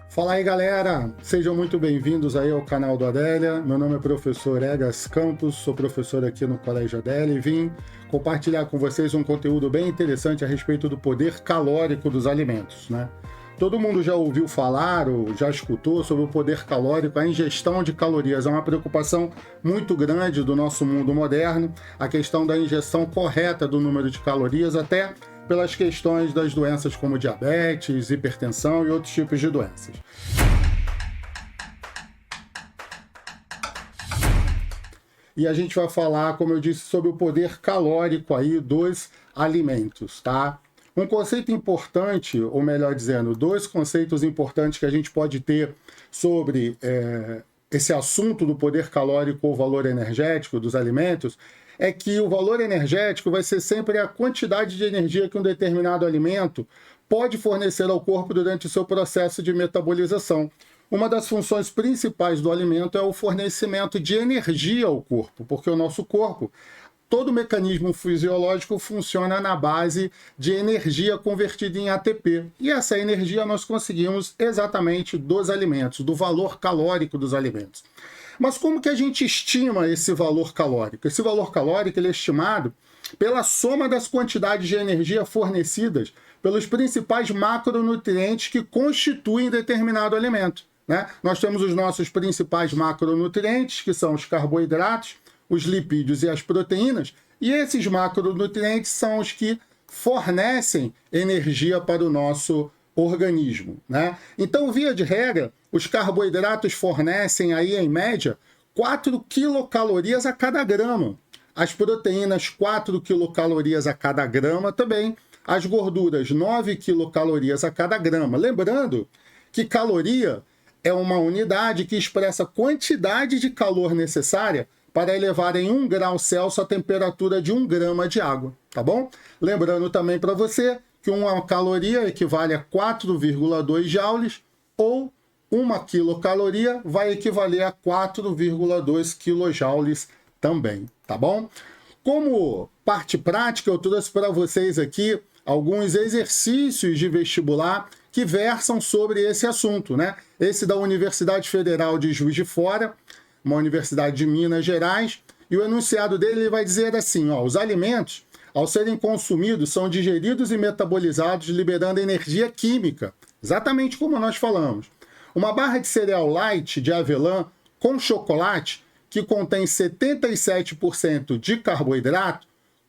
Fala aí, galera! Sejam muito bem-vindos aí ao canal do Adélia. Meu nome é professor Egas Campos, sou professor aqui no Colégio Adélia e vim compartilhar com vocês um conteúdo bem interessante a respeito do poder calórico dos alimentos, né? Todo mundo já ouviu falar ou já escutou sobre o poder calórico, a ingestão de calorias. É uma preocupação muito grande do nosso mundo moderno, a questão da ingestão correta do número de calorias, até pelas questões das doenças como diabetes, hipertensão e outros tipos de doenças. E a gente vai falar, como eu disse, sobre o poder calórico aí dos alimentos, tá? Um conceito importante, ou melhor dizendo, dois conceitos importantes que a gente pode ter sobre esse assunto do poder calórico ou valor energético dos alimentos, é que o valor energético vai ser sempre a quantidade de energia que um determinado alimento pode fornecer ao corpo durante o seu processo de metabolização. Uma das funções principais do alimento é o fornecimento de energia ao corpo, porque o nosso corpo, todo mecanismo fisiológico funciona na base de energia convertida em ATP. E essa energia nós conseguimos exatamente dos alimentos, do valor calórico dos alimentos. Mas como que a gente estima esse valor calórico? Esse valor calórico ele é estimado pela soma das quantidades de energia fornecidas pelos principais macronutrientes que constituem determinado alimento, né? Nós temos os nossos principais macronutrientes, que são os carboidratos, os lipídios e as proteínas, e esses macronutrientes são os que fornecem energia para o nosso organismo, né? Então, via de regra, os carboidratos fornecem aí, em média, 4 quilocalorias a cada grama. As proteínas, 4 quilocalorias a cada grama também. As gorduras, 9 quilocalorias a cada grama. Lembrando que caloria é uma unidade que expressa a quantidade de calor necessária para elevar em 1 grau Celsius a temperatura de 1 grama de água, tá bom? Lembrando também para você que uma caloria equivale a 4,2 joules ou 1 quilocaloria vai equivaler a 4,2 quilojoules também, tá bom? Como parte prática, eu trouxe para vocês aqui alguns exercícios de vestibular que versam sobre esse assunto, né? Esse da Universidade Federal de Juiz de Fora, uma universidade de Minas Gerais, e o enunciado dele ele vai dizer assim, ó, os alimentos, ao serem consumidos, são digeridos e metabolizados, liberando energia química, exatamente como nós falamos. Uma barra de cereal light de avelã com chocolate, que contém 77% de carboidrato,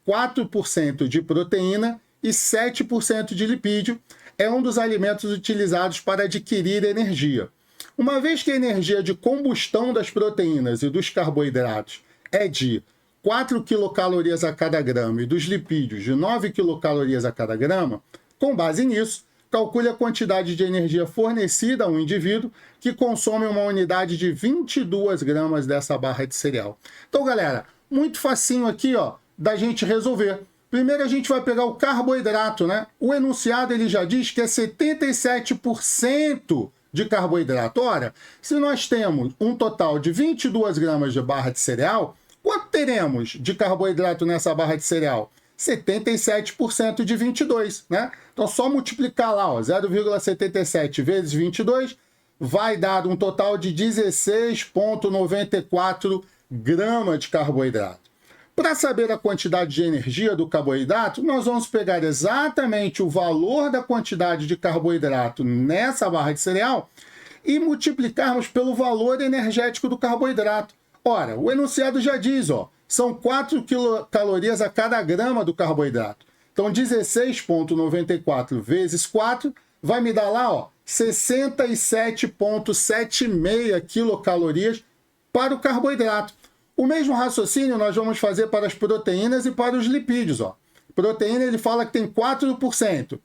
4% de proteína e 7% de lipídio, é um dos alimentos utilizados para adquirir energia. Uma vez que a energia de combustão das proteínas e dos carboidratos é de 4 quilocalorias a cada grama e dos lipídios de 9 quilocalorias a cada grama, com base nisso, calcule a quantidade de energia fornecida a um indivíduo que consome uma unidade de 22 gramas dessa barra de cereal. Então, galera, muito facinho aqui, ó, da gente resolver. Primeiro a gente vai pegar o carboidrato, né? O enunciado ele já diz que é 77% de carboidrato. Ora, se nós temos um total de 22 gramas de barra de cereal, quanto teremos de carboidrato nessa barra de cereal? 77% de 22, né? Então, só multiplicar lá, ó, 0,77 vezes 22 vai dar um total de 16,94 gramas de carboidrato. Para saber a quantidade de energia do carboidrato, nós vamos pegar exatamente o valor da quantidade de carboidrato nessa barra de cereal e multiplicarmos pelo valor energético do carboidrato. Ora, o enunciado já diz, ó, são 4 quilocalorias a cada grama do carboidrato. Então, 16,94 vezes 4 vai me dar lá, ó, 67,76 quilocalorias para o carboidrato. O mesmo raciocínio nós vamos fazer para as proteínas e para os lipídios, ó. Proteína ele fala que tem 4%.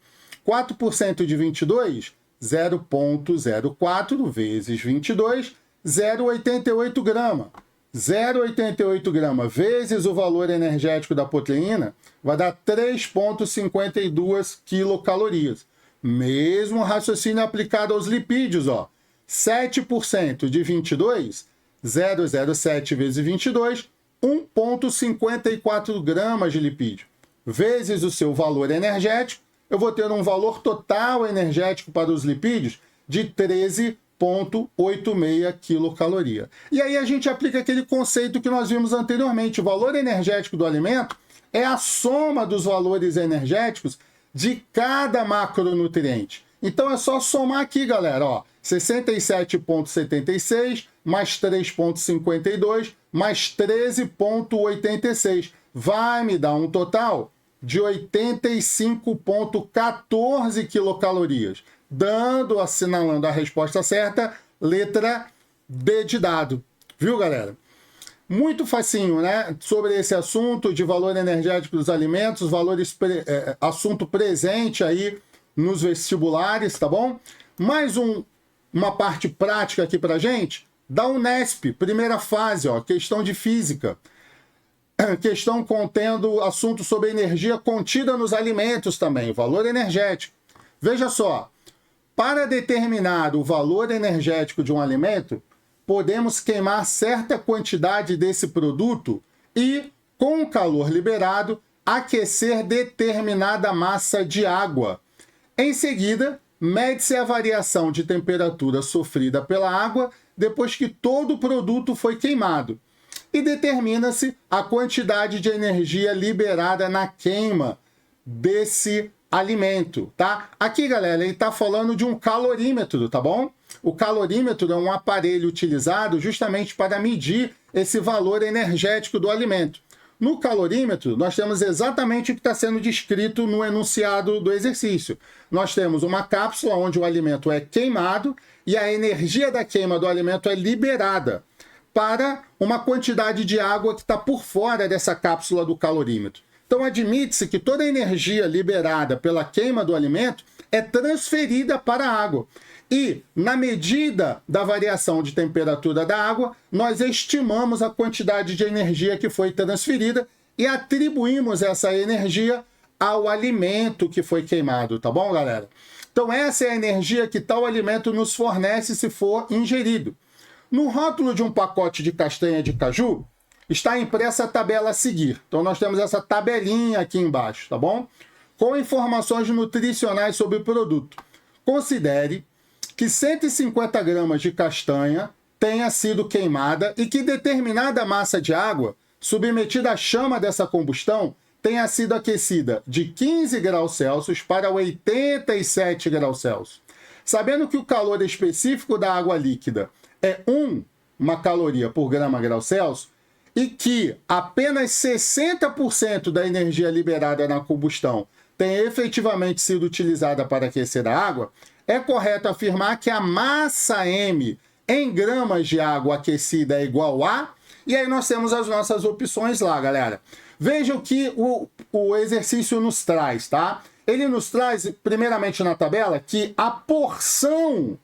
4% de 22, 0,04 vezes 22, 0,88 grama. 0,88 grama vezes o valor energético da proteína vai dar 3,52 quilocalorias. Mesmo raciocínio aplicado aos lipídios, ó. 7% de 22, 0,07 vezes 22, 1,54 gramas de lipídio. Vezes o seu valor energético, eu vou ter um valor total energético para os lipídios de 13,86 quilocaloria. E aí a gente aplica aquele conceito que nós vimos anteriormente. O valor energético do alimento é a soma dos valores energéticos de cada macronutriente. Então é só somar aqui, galera, ó, 67,76 mais 3,52 mais 13,86. Vai me dar um total de 85,14 quilocalorias, assinalando a resposta certa, letra D de dado. Viu, galera? Muito facinho, né? Sobre esse assunto de valor energético dos alimentos, assunto presente aí nos vestibulares, tá bom? Mais uma parte prática aqui pra gente, da Unesp, primeira fase, ó, questão de física. Questão contendo assunto sobre energia contida nos alimentos também, valor energético. Veja só, para determinar o valor energético de um alimento, podemos queimar certa quantidade desse produto e, com o calor liberado, aquecer determinada massa de água. Em seguida, mede-se a variação de temperatura sofrida pela água depois que todo o produto foi queimado e determina-se a quantidade de energia liberada na queima desse alimento, tá? Aqui, galera, ele está falando de um calorímetro, tá bom? O calorímetro é um aparelho utilizado justamente para medir esse valor energético do alimento. No calorímetro, nós temos exatamente o que está sendo descrito no enunciado do exercício. Nós temos uma cápsula onde o alimento é queimado e a energia da queima do alimento é liberada para uma quantidade de água que está por fora dessa cápsula do calorímetro. Então, admite-se que toda a energia liberada pela queima do alimento é transferida para a água. E, na medida da variação de temperatura da água, nós estimamos a quantidade de energia que foi transferida e atribuímos essa energia ao alimento que foi queimado, tá bom, galera? Então, essa é a energia que tal alimento nos fornece se for ingerido. No rótulo de um pacote de castanha de caju, está impressa a tabela a seguir. Então, nós temos essa tabelinha aqui embaixo, tá bom? Com informações nutricionais sobre o produto. Considere que 150 gramas de castanha tenha sido queimada e que determinada massa de água submetida à chama dessa combustão tenha sido aquecida de 15 graus Celsius para 87 graus Celsius. Sabendo que o calor específico da água líquida é 1 caloria por grau Celsius e que apenas 60% da energia liberada na combustão tem efetivamente sido utilizada para aquecer a água, é correto afirmar que a massa M em gramas de água aquecida é igual a... E aí nós temos as nossas opções lá, galera. Veja o que o exercício nos traz, tá? Ele nos traz, primeiramente na tabela, que a porção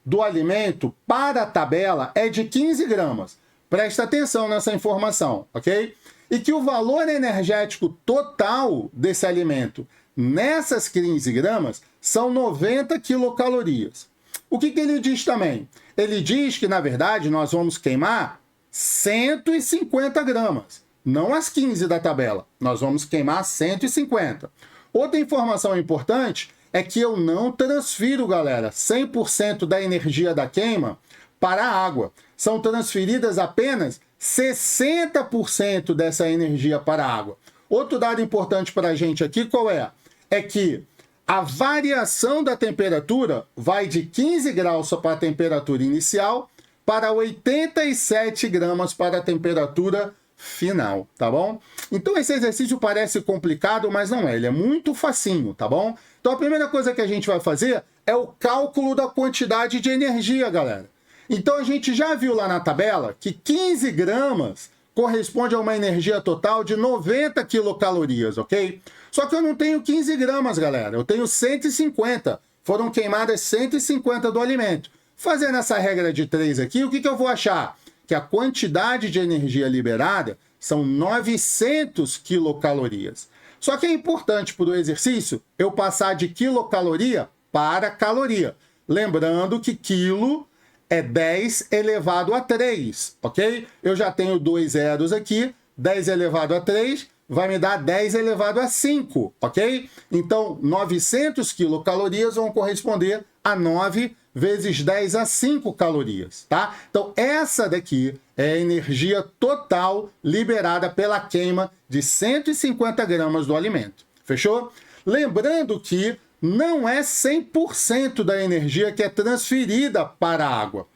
do alimento para a tabela é de 15 gramas. Presta atenção nessa informação, ok? E que o valor energético total desse alimento nessas 15 gramas são 90 quilocalorias. O que ele diz também? Ele diz que, na verdade, nós vamos queimar 150 gramas, não as 15 da tabela. Nós vamos queimar 150. Outra informação importante é que eu não transfiro, galera, 100% da energia da queima para a água. São transferidas apenas 60% dessa energia para a água. Outro dado importante para a gente aqui, qual é? É que a variação da temperatura vai de 15 graus para a temperatura inicial para 87 gramas para a temperatura final, tá bom? Então esse exercício parece complicado, mas não é, ele é muito facinho, tá bom? Então a primeira coisa que a gente vai fazer é o cálculo da quantidade de energia, galera. Então a gente já viu lá na tabela que 15 gramas corresponde a uma energia total de 90 quilocalorias, ok? Só que eu não tenho 15 gramas, galera, eu tenho 150. Foram queimadas 150 do alimento. Fazendo essa regra de 3 aqui, o que eu vou achar? Que a quantidade de energia liberada são 900 quilocalorias. Só que é importante para o exercício eu passar de quilocaloria para caloria. Lembrando que quilo é 10 elevado a 3, ok? Eu já tenho 2 zeros aqui, 10 elevado a 3 vai me dar 10 elevado a 5, ok? Então, 900 quilocalorias vão corresponder a 9 vezes 10 a 5 calorias, tá? Então, essa daqui é a energia total liberada pela queima de 150 gramas do alimento. Fechou? Lembrando que não é 100% da energia que é transferida para a água,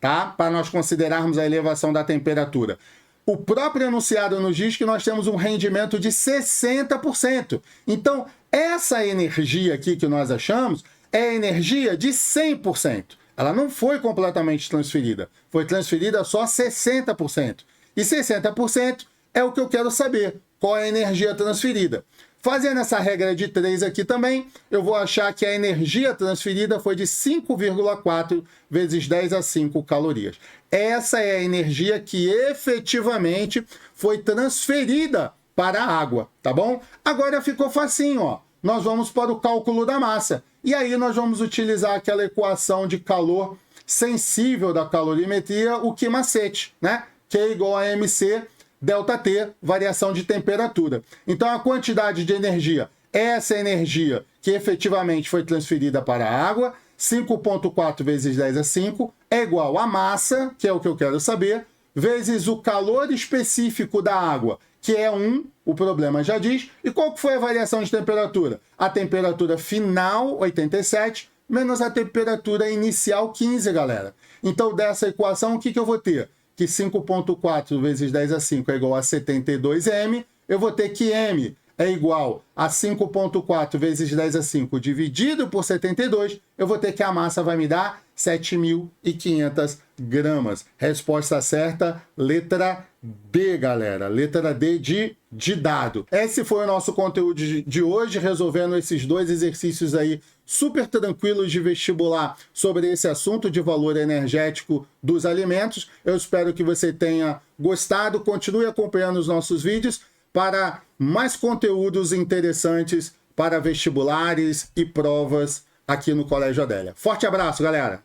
tá? Para nós considerarmos a elevação da temperatura. O próprio enunciado nos diz que nós temos um rendimento de 60%. Então, essa energia aqui que nós achamos é energia de 100%. Ela não foi completamente transferida. Foi transferida só 60%. E 60% é o que eu quero saber. Qual é a energia transferida? Fazendo essa regra de 3 aqui também, eu vou achar que a energia transferida foi de 5,4 vezes 10 a 5 calorias. Essa é a energia que efetivamente foi transferida para a água, tá bom? Agora ficou facinho, ó. Nós vamos para o cálculo da massa. E aí nós vamos utilizar aquela equação de calor sensível da calorimetria, o que macete, né? Q igual a MC ΔT, variação de temperatura. Então, a quantidade de energia, essa energia que efetivamente foi transferida para a água, 5,4 vezes 10 a 5, é igual a massa, que é o que eu quero saber, vezes o calor específico da água, que é 1, o problema já diz. E qual que foi a variação de temperatura? A temperatura final, 87, menos a temperatura inicial, 15, galera. Então, dessa equação, o que eu vou ter? Que 5,4 vezes 10 a 5 é igual a 72 M, eu vou ter que M é igual a 5,4 vezes 10 a 5 dividido por 72, eu vou ter que a massa vai me dar 7.500 gramas. Resposta certa, letra D, galera. Letra D de dado. Esse foi o nosso conteúdo de hoje, resolvendo esses dois exercícios aí super tranquilos de vestibular sobre esse assunto de valor energético dos alimentos. Eu espero que você tenha gostado. Continue acompanhando os nossos vídeos para mais conteúdos interessantes para vestibulares e provas aqui no Colégio Adélia. Forte abraço, galera!